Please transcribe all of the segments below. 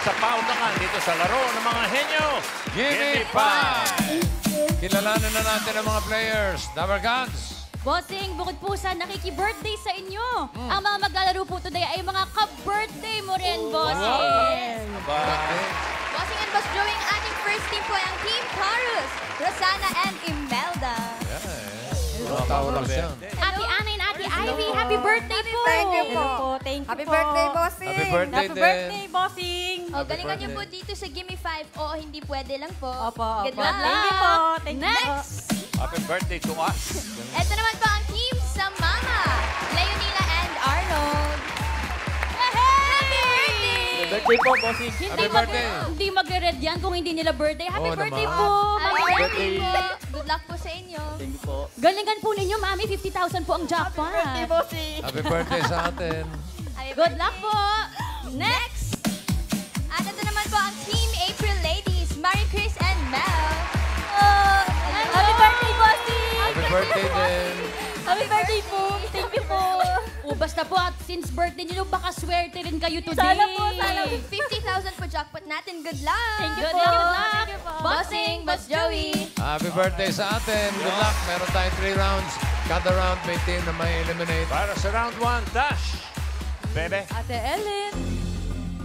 sa paunakan dito sa laro ng mga henyo. Give me 5! Kilalanin na natin ang mga players. Dabber Gods. Bossing, bukod po sa nakiki-birthday sa inyo, ang mga maglalaro po today ay mga ka-birthday mo rin, Bossing. Bossing and Boss Joey, ang ating first team po ay ang Team Taurus, Rosana and Imelda. Tao lang siya. Ate Ana and Ate Ivy, happy birthday po! Thank you po. Thank you Happy po. birthday, Bossing. Happy birthday din. Bossing! O, galingan niyo po dito sa Gimme 5. Oo, hindi pwede lang po. Opo, Good opo. luck. Thank you po. Thank you Next! Happy birthday to us. Ito naman po ang Team Samama, Leonila and Arnold. Happy birthday! Birthday po, bossing. Happy birthday. Hindi magre-red yan kung hindi nila birthday. Happy Oo birthday naman. po! Happy Mami. birthday po. Good luck po sa inyo. Thank you po. Galingan po ninyo, Mami. 50,000 po ang jackpot. bossing. Happy birthday sa atin. Good luck po! Next! At ito naman po ang Team April Ladies, Marie Chris and Mel. Happy birthday, Bossing! Happy birthday din. Happy birthday po! Thank you po! Basta po at since birthday niyo, baka swerte rin kayo today. Sana po, sana. 50,000 po jackpot natin. Good luck! Thank you Good po. luck. Good luck. Thank you po. Bossing, Boss Joey. Happy birthday sa atin. Good luck. Meron tayong 3 rounds. Kada round may team na may eliminate. Para sa round 1, Dash. Bebe. Ate Ellen.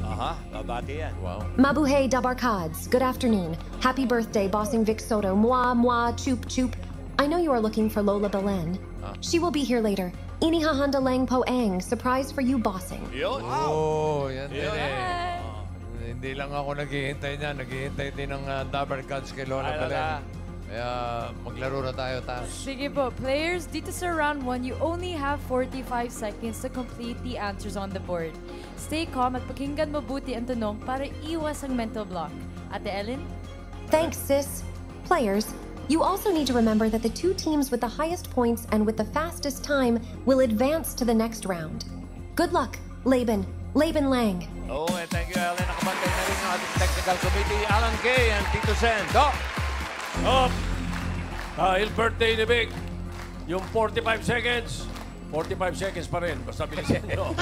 Aha, babati yan. Wow. Mabuhay Dabarkads, good afternoon. Happy birthday, Bossing Vic Soto. Moi, moi, choop, choop. I know you are looking for Lola Belen. She will be here later. Inihahanda Lang Poang, surprise for you, Bossing. Yun. Oh, yan din Yun. eh. Hindi lang ako naghihintay niya. Naghihintay din ng Dabber Gods kay Lola Belen. Kaya maglaro na tayo, Tas. Sige po, players, dito sa round 1, you only have 45 seconds to complete the answers on the board. Stay calm at pakinggan mabuti ang tanong para iwas ang mental block. Ate Ellen? Thanks, sis. Players, you also need to remember that the 2 teams with the highest points and with the fastest time will advance to the next round. Good luck, Laban Lang. Oh, and thank you, Ellen. Nakabantay na rin ng ating technical committee, Alan Kay and Tito Sen. Doc! Up! Dahil birthday ni Vic, yung 45 seconds, 45 seconds pa rin. Basta bilisin nyo.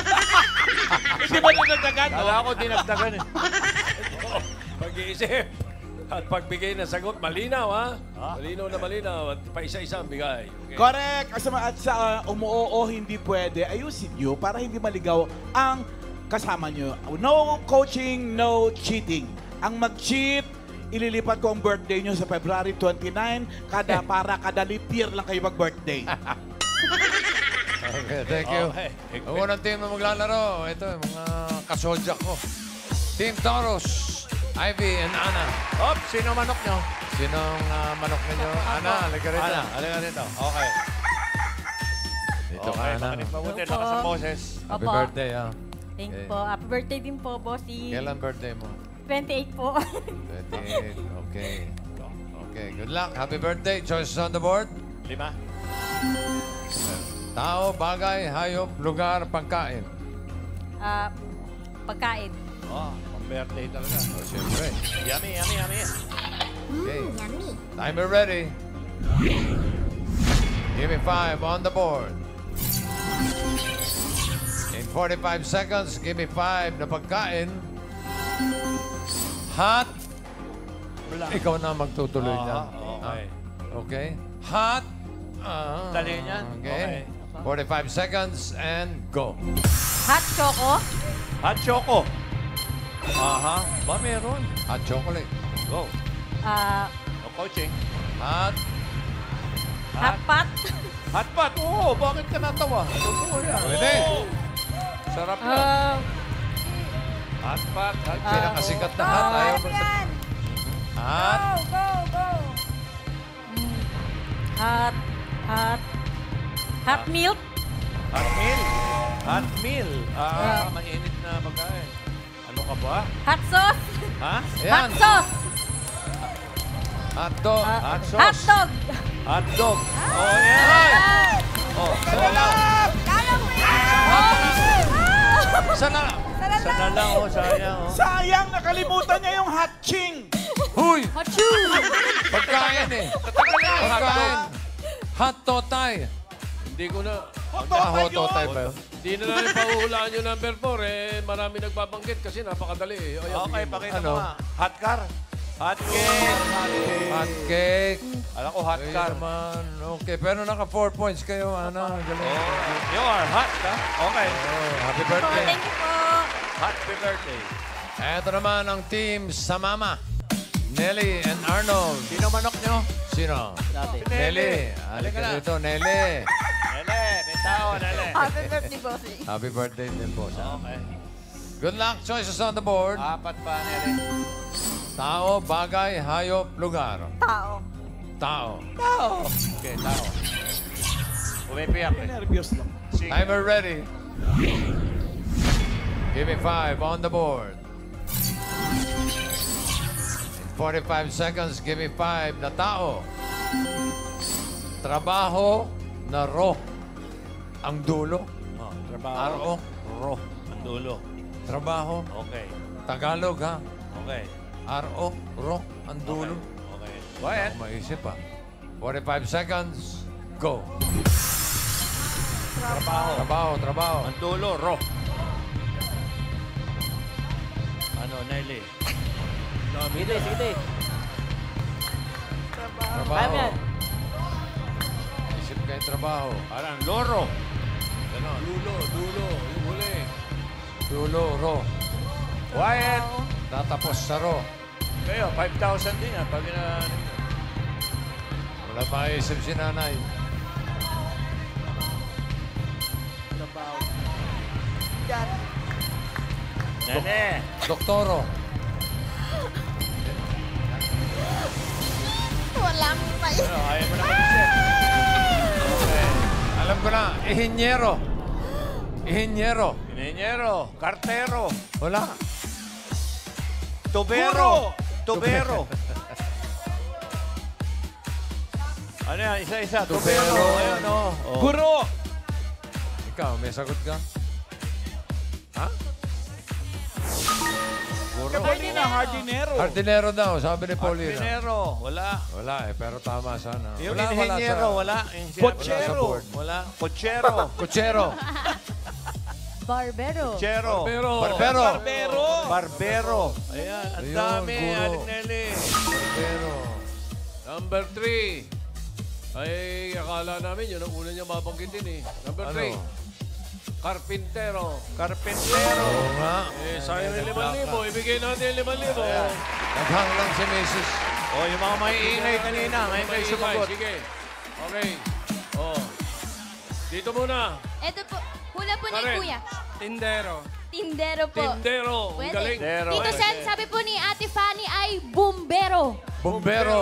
Hindi ba dinagdagan? Kala ko dinagdagan eh. Pag-iisip. At pagbigay ng sagot, malinaw ha? Malinaw na malinaw. At pa isa-isa ang bigay. Okay. Correct. At sa umuoo hindi pwede, ayusin nyo para hindi maligaw ang kasama nyo. No coaching, no cheating. Ang mag-cheat, ililipat ko ang birthday nyo sa February 29. Para kada leap year lang kayo mag-birthday. Okay, thank you. Okay. Ang unang team na maglalaro, ito, yung mga kasoldier ko. Team Taurus, Ivy and Ana. Op, sino manok nyo? Sinong manok ninyo? Ana, halika rito. Ana, halika rito. Okay. Dito ka, Okay, Ana. makinig mabuti. Lakas ang boses. Happy Opo. birthday, ha? Thank you Okay. po. Happy birthday din po, Bossing. Kailan birthday mo? 28 po. 28. Okay. Okay, good luck. Happy birthday. Choices on the board. 5. Tao, bagay, hayop, lugar, pagkain. Pagkain. Oh, pang-birthday talaga. O, siyempre. Yummy, yummy, yummy. Okay. Timer ready. Give me 5 on the board. In 45 seconds, give me 5 na pagkain. Hot. Ikaw na magtutuloy niyan. Okay. Okay. Hot. Dali niyan. Okay. 45 seconds and go. Hot choco. Hot choco. Aha. Ba, meron. Hot chocolate. Go. No coaching. Hot. Hot pot. Hot pot. Oo, bakit ka natawa? Totoo yan. Pwede. Sarap yan. Hot pot. Hot pot. Pinakasikat na hot. Ayaw mo sa... Hot. Hot milk. Hot meal. Hot meal. Mainit na pagkain. Ano ka ba? Hot sauce. Ha? Ayan. Hot sauce. Hot dog. Hot sauce. Hot dog. Hot dog. Oh, yan. Oh, sana lang. Sana. Sana lang, oh, sayang, oh. Sayang, nakalimutan niya yung hatching. Huy! Achoo. Pagkain eh. Pagkain. Hot totay. Hindi ko na. Hot Hot dog totay yun. ba yun? Hindi na namin pauhulaan yung number 4. Marami nagbabanggit kasi napakadali. Ayaw, Okay, bigyan mo. pakita Ano? mo nga. Hot car. Hot cake. Hot cake. Alam ko, hot Ayun car. naman. Okay, pero naka 4 points kayo. Ano? Galing. You are hot, ha? Okay. Oh, happy birthday. Thank you po. Happy birthday. Eto naman ang team sa Mama. Nelly and Arnold. Sino manok nyo? Sino? Nelly. Halika na. dito, Nelly. Nele, may tao, Nele. Happy birthday, bossing. Happy birthday din po. Okay. Good luck. Choices on the board. Apat pa, Nele. Tao, bagay, hayop, lugar. Tao. Tao. Okay, tao. Umipiyak eh. Nervyos lang. Sige. Timer ready. Give me 5 on the board. In 45 seconds, give me 5 na tao. Trabaho na ro. Ang dulo. Oh, trabaho. Aro. Ro. Ang dulo. Trabaho. Okay. Tagalog ha. Okay. Aro. Ro. Ang dulo. Okay. Go ahead. Ako maisip ha. 45 seconds. Go. Trabaho. Trabaho. Trabaho. Ang dulo, ro. Ano, Nelly? Sige. Trabaho. Isip kayo trabaho. Parang loro. Ganon. Dulo. Yung huli. Dulo. Ro. Quiet. Tatapos sa ro. Kayo, 5,000 din yan. Pag Wala maisip si nanay. Nene. Doktoro. Walang pa yun. Ano, ayaw mo na mag-isip. Okay. Alam ko na. Ihinyero. Ihinyero. Inenyero. Kartero. Wala. Tubero. Tubero. Ano yan? Isa-isa. Tubero. Tubero. Ayun, oh. Guro! Ikaw, may sagot ka? Ha? Guro. Paulina, hardinero. Hardinero daw, sabi ni Paulina. Dinero. Wala. Wala eh, pero tama sana. Yung Wala inhenyero, sa- wala. Pochero. Wala. Pochero. Kutsero. Barbero. Pochero. Pero, Barbero. Barbero. Barbero. Ayan, ang Ayun, dami, guro. Aling Nelly. Barbero. number 3. Ay, akala namin yun ang una niya mabanggitin eh. Number Ano? 3. Carpintero. Carpintero. Oo nga. Sayang yung 5,000. Ibigay natin yung 5,000. Naghang lang si Mrs. Oh, yung mga maiingay kanina. Ngayon kayo sumagot. Sige. Okay. Oh. Dito muna. Ito po. Hula po ni Karen. Kuya. Tindero. Tindero po. Tindero. Ang Pwede. galing. Tindero. Tito Sen, sabi po ni Ate Fanny ay bumbero. Bombero.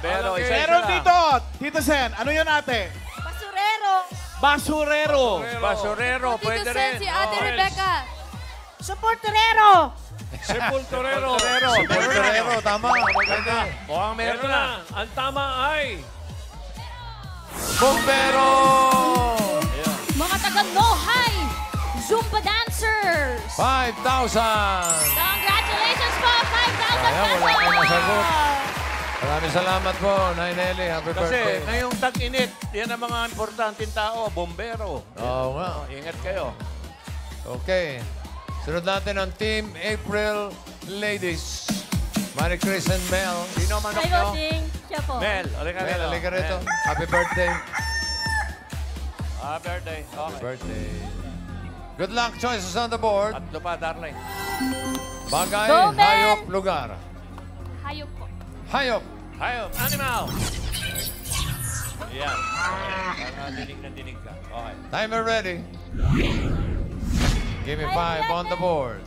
Pero Malaki. isa Meron dito. Tito Sen, ano yun ate? Basurero. Basurero. Basurero. Tito Pwede Sen, rin. si Ate Oh, Rebecca. Supporterero. Sepulturero. Bombero, tama. Pwede. Mukhang meron Ito na. na. Ang tama ay... Bombero! Mga taga Nohay, Zumba dancers. 5,000! Congratulations po, 5,000 Ayan, pesos. wala kang nasagot. Maraming salamat po, Nay Nelly. Happy Kasi birthday. ngayong tag-init, yan ang mga importanteng tao. Bombero. Oo nga. Oh, ingat kayo. Okay. Sunod natin ang Team April Ladies. Marie Chris and Mel. Sino manok Hi, nyo? Bossing. Siya po. Mel, halika Mel, rito. halika rito. Mel. Happy birthday. Happy birthday. Happy Okay. birthday. Good luck. Choices on the board. Tatlo pa, darling. Bagay, Go, Mel! hayop, lugar. Hayop po. Hayop. Hayop, animal. Yan. Okay. Para dinig na dinig ka. Okay. Timer ready. Give me 5 on the board.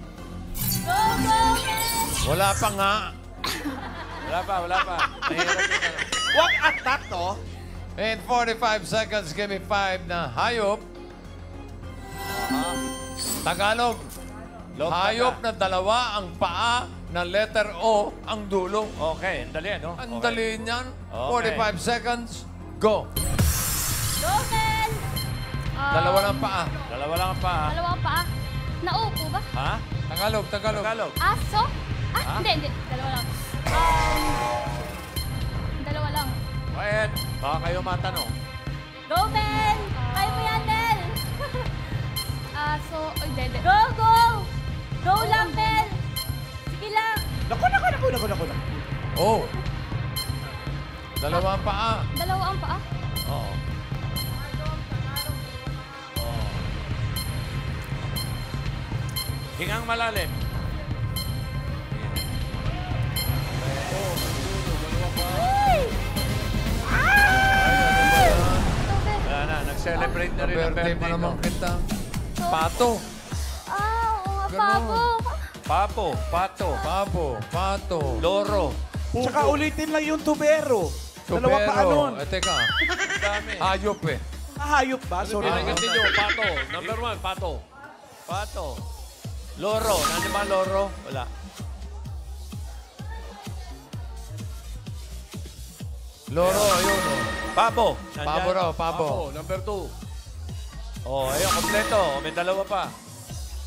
Go, go, Mel. Wala pa nga. Wala pa. Mahirap yun. ano. What attack to? In 45 seconds, give me 5 na hayop. Tagalog. Log Hayop na. na dalawa ang paa na letter O ang dulo. Okay, ang dali, no? Ang Okay. dali niyan. Okay. 45 seconds. Go. Go, Mel. Dalawa ng paa. Dalawa lang pa. Dalawang paa. Naupo ba? Ha? Tagalog. Tagalog. Aso? Ha? Hindi. Dalawa lang. Dalawa lang. Quiet. Baka kayo matanong. Go, Mel. Kaya mo yan, Mel. Aso. Ay, dede. Go, go! Go lang, Mel! Sige lang. Naku. Oh. Dalawang paa. Dalawa ang paa. Oo. Hingang malalim. Wala na, nag-celebrate na rin ang Birthday birthday mo naman ko. kita. Pato. Oo nga, Ganun. Pabo. Pato. Pato. Loro. Tsaka ulitin lang yung tubero. Dalawa pa anon. Teka. Dami. Hayop eh. Hayop ba? Sorry. Pinagatin nyo, pato. Number 1, pato. Pato. Loro. Ano ba loro? Wala. Loro, ayun oh. Pabo. Pabo raw, pabo. Pabo, number 2. Oh, ayun, kompleto. May dalawa pa.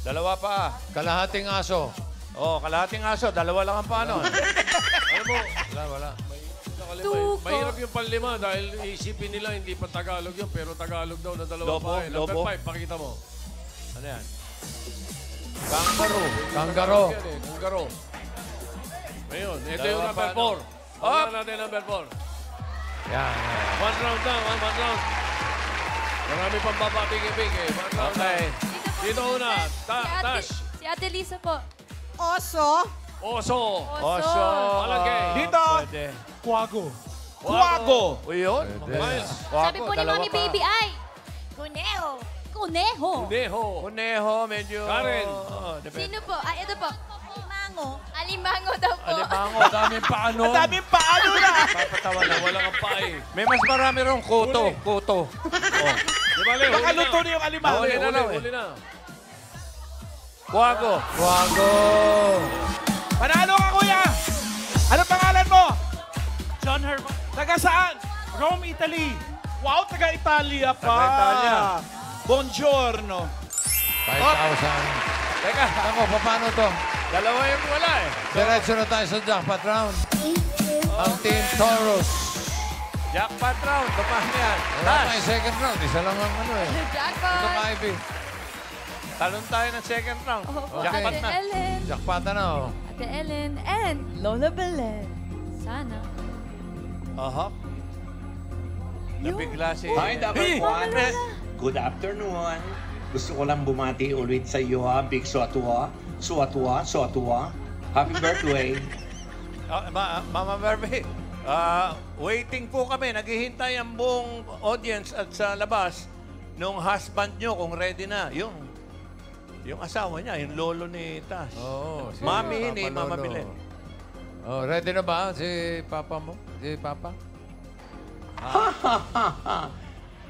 Dalawa pa. Kalahating aso. Oh, kalahating aso. Dalawa lang ang paano. Alam mo, Wala. Tuko. mahirap yung panlima dahil isipin nila hindi pa Tagalog yun, pero Tagalog daw na dalawa Lobo, pa eh. Number lobo. 5, pakita mo. Ano yan? Kangaroo. Kanggaro. Yan eh, Kanggaro. Ngayon, ito Dalawa yung pa, number ano? 4. Tingnan natin number 4. Yan. One round lang, one round. Marami pang bababing-ibig eh. One round Okay. lang. Dito una, Tash. Si Ate Lisa po. Oso. Oso. Malagay. Dito. Pwede. Kuwago. Uy, yun. Pwede. Miles. Sabi po ni Dalawa Mami pa. Baby ay... Kuneho. Kuneho. Kuneho. Kuneho, medyo... Karen. Oh, depende. Sino po? Ay, ito po. Alimango daw po. Alimango. Daming paano. Ang daming paano na. Papatawa na. Wala kang pae. May mas marami rin kuto. Huli. Kuto. Oh. Di ba, Le? Baka luto na yung alimango. Huli na lang eh. Huli na. Kuwago. Wago. Panalo ka, kuya. Ano pangalan mo? John Herman. Taga saan? Rome, Italy. Wow, taga Italia pa. Taga Italia. Buongiorno. 5,000. Teka, Ako, paano to? dalawa yung wala eh. Diretso na tayo sa jackpot round. Ang Team Taurus. Jackpot round. Paano yan? Wala Tash. tayong second round. Isa lang ang ano eh. Ito Jackpot. ka, Ivy. Talon tayo ng second round. Oh, Jackpot Ate na. Ellen. Jackpot na oh. Ate Ellen and Lola Belen. Sana. Aha. Nabigla si... Hi, Dapper Juan. Good afternoon. Gusto ko lang bumati ulit sa iyo, ha? Big Suatua. Happy birthday. Mama Barbie, waiting po kami. Naghihintay ang buong audience at sa labas nung husband nyo kung ready na. Yung asawa niya, yung lolo ni Tash. Oo. si Mami ni Papa Mama Lolo. Belen. Oh, ready na ba si Papa mo? Si Papa?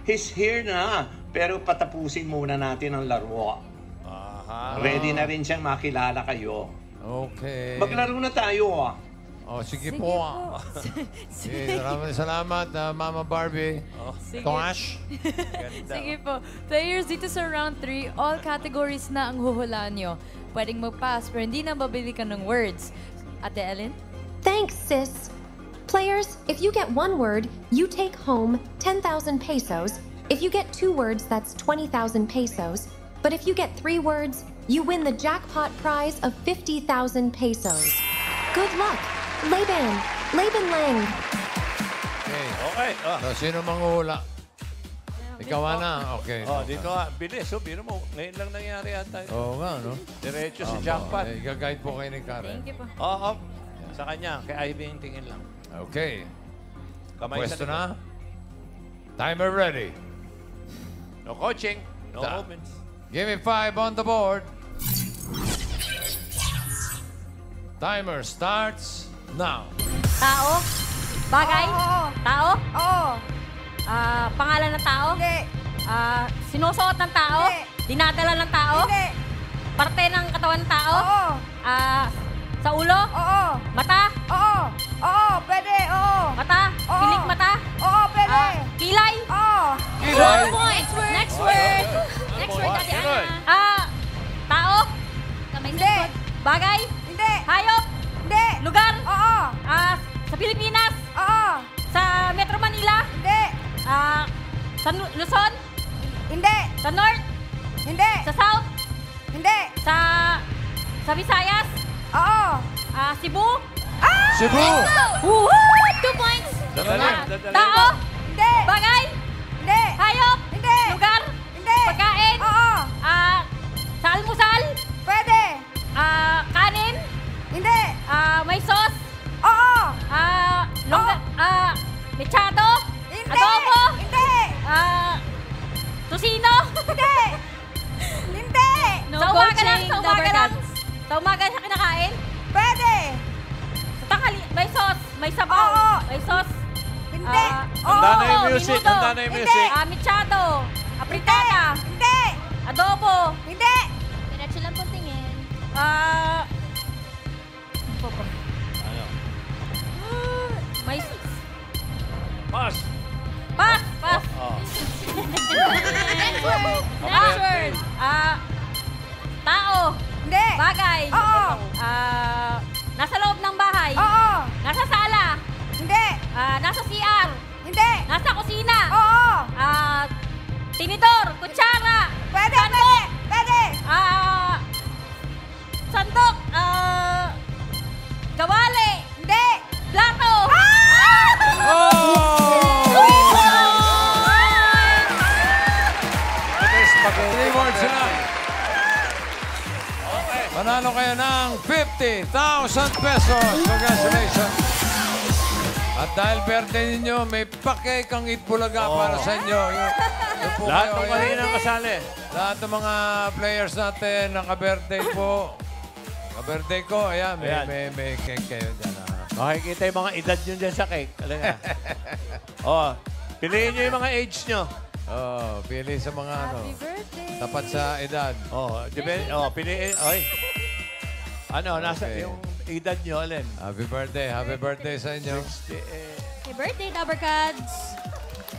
He's here na. Pero patapusin muna natin ang laro. Aha. Ready na rin siyang makilala kayo. Okay. Maglaro na tayo, ha? Oh, sige po. Sige, maraming salamat, Mama Barbie. Sige. Tosh. Ganda. Sige po. Players, dito sa round 3, all categories na ang huhulaan nyo. Pwedeng mag-pass pero hindi na babili ka ng words. Ate Ellen? Thanks, sis. Players, if you get one word, you take home 10,000 pesos. If you get 2 words, that's 20,000 pesos. But if you get 3 words, you win the jackpot prize of 50,000 pesos. Good luck. Laban Lang. Okay. Okay. So, sino manguhula? Ikaw na. Okay. Dito nga. Bilis. Biro mo. Ngayon lang nangyari yata. Oo nga, no? Diretso si jackpot. Gaguide po kayo ni Karen. Thank you po. Oo. Sa kanya. Kay Ivy yung tingin lang. Okay. Kamay Pwesto likod. na. Timer ready. No coaching. No Da. movements. Give me 5 on the board. Timer starts now. Tao? Bagay? Tao? Oo. Pangalan ng tao? Hindi. Sinusuot ng tao? Hindi. Dinadala ng tao? Hindi. Parte ng katawan ng tao? Oo. Sa ulo? Oo. Mata? Oo. Oo. Pwede. Oo. Mata? Oo. Pilik mata? Oo. Pwede. Kilay? Oo. Kilay. Point. Next word. Next word, Ate Ana. Tao? Hindi. Bagay? Hindi. Hayop? Hindi. Lugar? Oo. Sa Pilipinas? Oo. Sa Metro Manila? Hindi. Sa Luzon? Hindi. Sa North? Hindi. Sa South? Hindi. Sa Visayas? Oo. Cebu? Cebu! Woohoo! 2 points. Dadali. Tao? Hindi. Bagay? Hindi. Hayop? Hindi. Lugar? Hindi. Pagkain? Oo. Sa almusal? Pwede. Kanin? Hindi. May sauce? Oo. Mechado? Hindi. Adobo? Hindi. Tosino? Hindi. Hindi. No Sa umaga lang, coaching, sa umaga Dabber lang. Cats. Sa umaga siya kinakain? Pwede. Sa tanghali, may sauce, may sabaw, Oo. may sauce. Hindi. Handa na yung Oo, music. minuto. Handa na yung Hindi. music. Mechado, apritada, Hindi. adobo, Hindi. diretso lang pong tingin. May Pass. Pass! Pass! Next word. Next word. Tao. Hindi. Bagay. Oo. Nasa loob ng bahay. Oo. Nasa sala. Hindi. Nasa CR. Hindi. Nasa kusina. Oo. Tinidor. Kutsara. Pwede. Sandok. Pwede. Sandok. Gawali. Hindi. Plato. Three words na. Panalo kayo ng 50,000 pesos. Congratulations. At dahil birthday ninyo, may pakek ang Itbulaga para sa inyo. Yung po Lahat kayo, ng kanina kasali. lahat ng mga players natin, naka-birthday po. Ka-birthday ko, ayan, may cake kayo dyan. Makikita yung mga edad nyo dyan sa cake. Alam nga. Piliin nyo yung mga age nyo. Pili sa mga ano, Happy birthday. tapat sa edad. Piliin. Oy. Nasa Okay. yung edad nyo, alin? Happy birthday sa inyo. Happy birthday, Dabber Cats.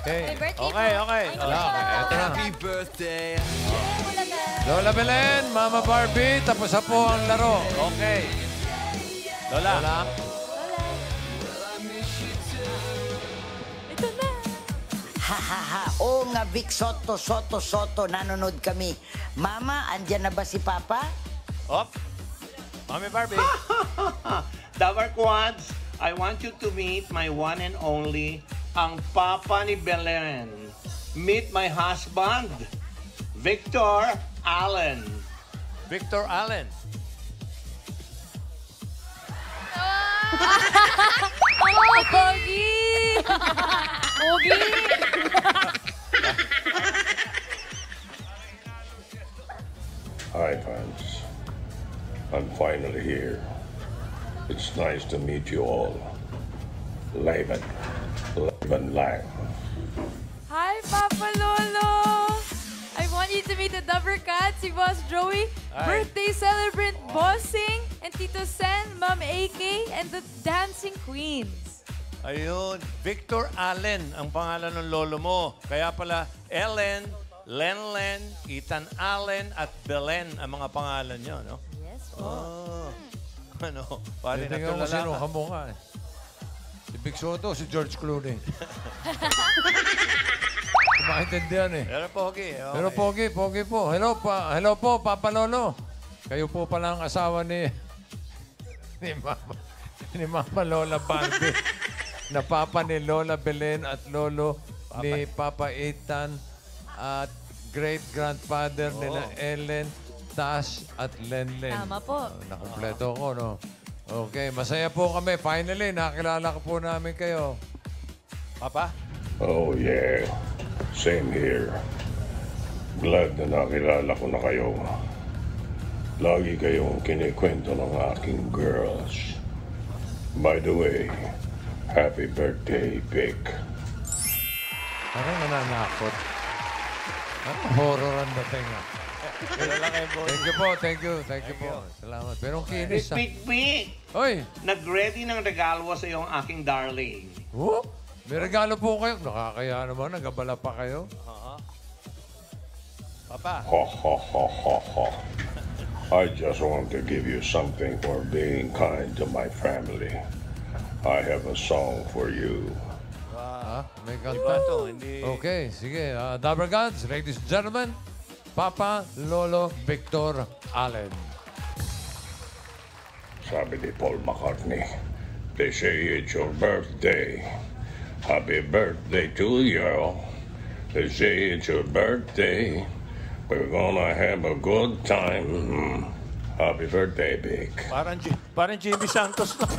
Okay. Happy birthday Okay, po. okay. Eto na. birthday. Lola Belen, Mama Barbie, tapos na po ang laro. Okay. Lola. Ito na. Oo nga, Vic Soto, nanonood kami. Mama, andyan na ba si Papa? Op. Mami Barbie. Dabar Quads, I want you to meet my one and only, ang Papa ni Belen. Meet my husband, Victor Allen. Victor Allen. Pogi! Pogi! Hi, fans. I'm finally here. It's nice to meet you all. Laban Lang. Hi, Papa Lolo! I want you to meet the Dabber Cats, si Boss Joey, Hi. birthday celebrant Bossing, and Tito Sen, Ma'am AK, and the Dancing Queens. Ayun. Victor Allen ang pangalan ng lolo mo. Kaya pala, Ellen, Lenlen, Ethan Allen, at Belen ang mga pangalan nyo, no? Yes, po. Pare na Tingnan mo sino tulala ka. kamukha. Si Big Soto, si George Clooney. Maintindihan eh. Pero Pogi. Okay. Pero Pogi po. Hello po, Papa Lolo. Kayo po pala ang asawa ni Mama Lola Barbie. Na Papa ni Lola Belen at Lolo ni Papa Ethan at great-grandfather nila Ellen, Tash at Lenlen. Tama po. Nakumpleto ko, no? Okay, masaya po kami. Finally, nakilala ko po namin kayo. Papa? Oh, yeah. Same here. Glad na nakilala ko na kayo. Lagi kayong kinikwento ng aking girls. By the way, happy birthday, Vic. Parang nananakot. Horror ang dating. Thank you po. Salamat. Pero ang kinis. Vic! Hoy! Nag-ready ng regalo sa iyong aking darling. Oh, may regalo po kayo. Nakakaya naman. Nagabala pa kayo. Papa. Ha ha ha ha ha. I just want to give you something for being kind to my family. I have a song for you. May Iba kanta. to, hindi... Okay, sige. Dabber Gods, ladies and gentlemen, Papa Lolo Victor Allen. Sabi ni Paul McCartney, they say it's your birthday. Happy birthday to you. They say it's your birthday. We're gonna have a good time. Happy birthday, Vic. Parang Jimmy Santos na.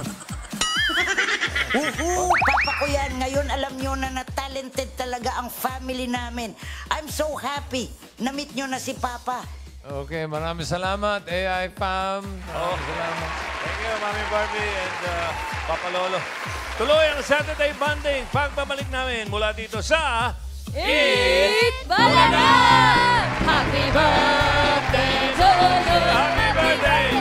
Papa ko yan. Ngayon alam nyo na talented talaga ang family namin. I'm so happy na meet nyo na si Papa. Okay, maraming salamat, AI Fam. Maraming salamat. Thank you, Mami Barbie and Papa Lolo. Tuloy ang Saturday Bonding. Pagbabalik namin mula dito sa... Eat Balaga! Happy birthday to you! Happy birthday!